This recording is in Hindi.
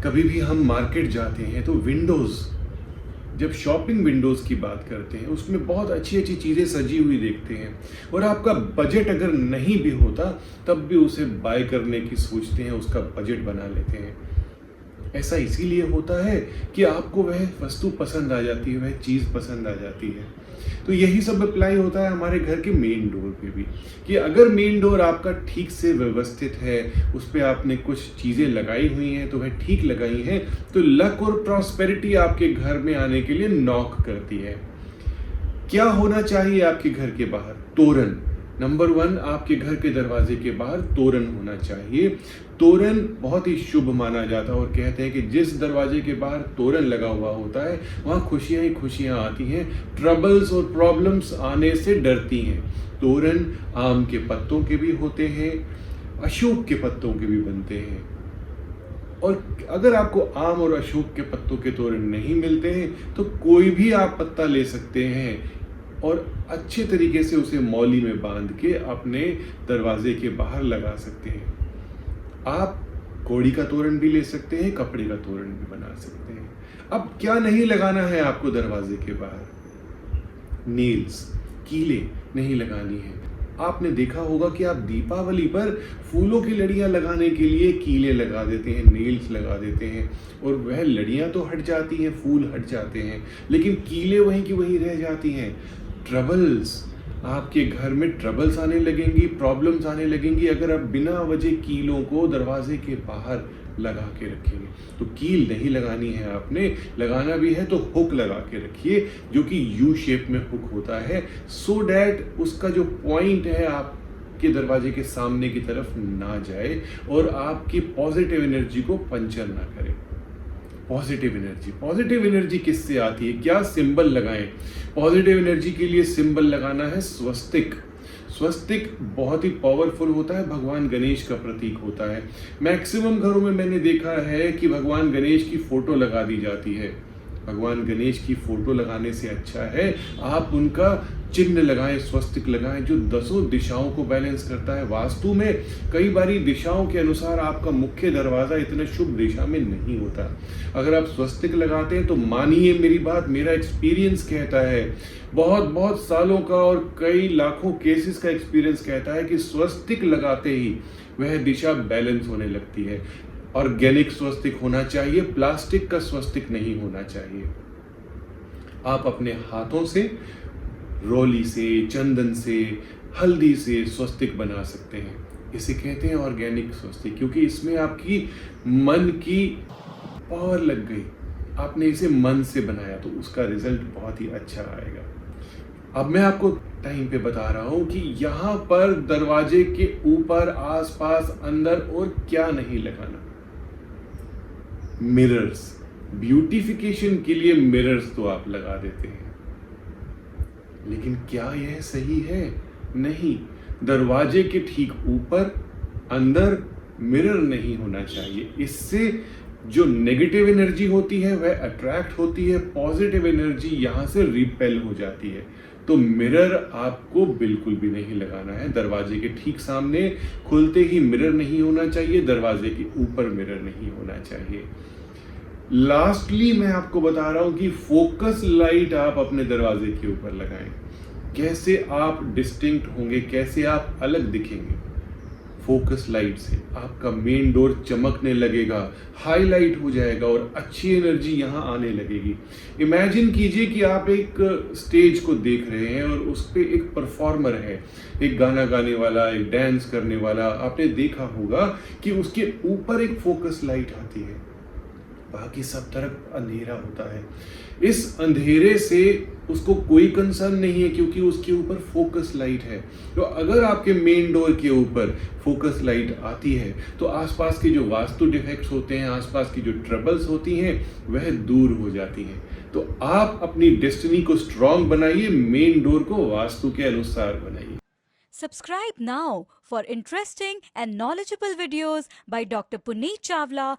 कभी भी हम मार्केट जाते हैं तो विंडोज़, जब शॉपिंग विंडोज़ की बात करते हैं उसमें बहुत अच्छी अच्छी चीज़ें सजी हुई देखते हैं, और आपका बजट अगर नहीं भी होता तब भी उसे बाय करने की सोचते हैं, उसका बजट बना लेते हैं। ऐसा इसीलिए होता है कि आपको वह वस्तु पसंद आ जाती है, वह चीज़ पसंद आ जाती है। तो यही सब अप्लाई होता है हमारे घर के मेन डोर पे भी, कि अगर मेन डोर आपका ठीक से व्यवस्थित है, उस पे आपने कुछ चीज़ें लगाई हुई हैं तो वह ठीक लगाई हैं, तो लक और प्रॉस्पेरिटी आपके घर में आने के लिए नॉक करती है। क्या होना चाहिए आपके घर के बाहर? तोरण। नंबर 1, आपके घर के दरवाजे के बाहर तोरण होना चाहिए। तोरण बहुत ही शुभ माना जाता है, और कहते हैं कि जिस दरवाजे के बाहर तोरण लगा हुआ होता है वहाँ खुशियाँ ही खुशियाँ आती हैं, ट्रबल्स और प्रॉब्लम्स आने से डरती हैं। तोरण आम के पत्तों के भी होते हैं, अशोक के पत्तों के भी बनते हैं, और अगर आपको आम और अशोक के पत्तों के तोरण नहीं मिलते हैं तो कोई भी आप पत्ता ले सकते हैं और अच्छे तरीके से उसे मौली में बांध के अपने दरवाजे के बाहर लगा सकते हैं। आप कौड़ी का तोरण भी ले सकते हैं, कपड़े का तोरण भी बना सकते हैं। अब क्या नहीं लगाना है आपको दरवाजे के बाहर? नेल्स, कीले नहीं लगानी है। आपने देखा होगा कि आप दीपावली पर फूलों की लड़ियां लगाने के लिए कीले लगा देते हैं, नेल्स लगा देते हैं, और वह लड़ियां तो हट जाती हैं, फूल हट जाते हैं, लेकिन कीले वहीं की वहीं रह जाती हैं। ट्रबल्स, आपके घर में ट्रबल्स आने लगेंगी, प्रॉब्लम्स आने लगेंगी अगर आप बिना वजह कीलों को दरवाजे के बाहर लगा के रखेंगे। तो कील नहीं लगानी है आपने, लगाना भी है तो हुक लगा के रखिए, जो कि यू शेप में हुक होता है, सो डैट उसका जो पॉइंट है आपके दरवाजे के सामने की तरफ ना जाए और आपकी पॉजिटिव एनर्जी को पंचर ना करे। पॉजिटिव एनर्जी किससे आती है? क्या सिंबल लगाएं? पॉजिटिव एनर्जी के लिए सिंबल लगाना है स्वस्तिक। स्वस्तिक बहुत ही पावरफुल होता है, भगवान गणेश का प्रतीक होता है। मैक्सिमम घरों में मैंने देखा है कि भगवान गणेश की फोटो लगा दी जाती है। भगवान गणेश की फोटो लगाने से अच्छा है आप उनका चिन्ह लगाएं, स्वस्तिक लगाएं, जो 10 दिशाओं को बैलेंस करता है। वास्तु में कई बारी दिशाओं के अनुसार आपका मुख्य दरवाजा इतने शुभ दिशा में नहीं होता। अगर आप स्वस्तिक लगाते हैं तो मानिए मेरी बात, मेरा एक्सपीरियंस कहता है, बहुत बहुत सालों का और कई लाखों केसेस का एक्सपीरियंस कहता है कि स्वस्तिक लगाते ही वह दिशा बैलेंस होने लगती है। ऑर्गेनिक स्वस्तिक होना चाहिए, प्लास्टिक का स्वस्तिक नहीं होना चाहिए। आप अपने हाथों से, रोली से, चंदन से, हल्दी से स्वस्तिक बना सकते हैं। इसे कहते हैं ऑर्गेनिक स्वस्तिक, क्योंकि इसमें आपकी मन की पावर लग गई, आपने इसे मन से बनाया तो उसका रिजल्ट बहुत ही अच्छा आएगा। अब मैं आपको टाइम पे बता रहा हूं कि यहां पर दरवाजे के ऊपर, आसपास, अंदर और क्या नहीं लगाना। मिरर्स, ब्यूटिफिकेशन के लिए मिरर्स तो आप लगा देते हैं, लेकिन क्या यह सही है? नहीं। दरवाजे के ठीक ऊपर, अंदर मिरर नहीं होना चाहिए। इससे जो नेगेटिव एनर्जी होती है वह अट्रैक्ट होती है, पॉजिटिव एनर्जी यहां से रिपेल हो जाती है। तो मिरर आपको बिल्कुल भी नहीं लगाना है। दरवाजे के ठीक सामने खुलते ही मिरर नहीं होना चाहिए, दरवाजे के ऊपर मिरर नहीं होना चाहिए। लास्टली मैं आपको बता रहा हूं कि फोकस लाइट आप अपने दरवाजे के ऊपर लगाएं। कैसे आप डिस्टिंक्ट होंगे, कैसे आप अलग दिखेंगे? फोकस लाइट से आपका मेन डोर चमकने लगेगा, हाईलाइट हो जाएगा और अच्छी एनर्जी यहां आने लगेगी। इमेजिन कीजिए कि आप एक स्टेज को देख रहे हैं और उस पे एक परफॉर्मर है, एक गाना गाने वाला, एक डांस करने वाला। आपने देखा होगा कि उसके ऊपर एक फोकस लाइट आती है, बाकी सब तरफ अंधेरा होता है। इस अंधेरे से उसको कोई कंसर्न नहीं है, क्योंकि उसके ऊपर फोकस लाइट है। तो अगर आपके मेन डोर के ऊपर फोकस लाइट आती है तो आसपास के जो वास्तु डिफेक्ट्स होते हैं, आसपास की जो ट्रबल्स होती हैं, वह दूर हो जाती हैं। तो आप अपनी डेस्टिनी को स्ट्रांग बनाइए, मेन डोर को वास्तु के अनुसार बनाइए। Subscribe now for interesting and knowledgeable videos by Dr. Puneet Chawla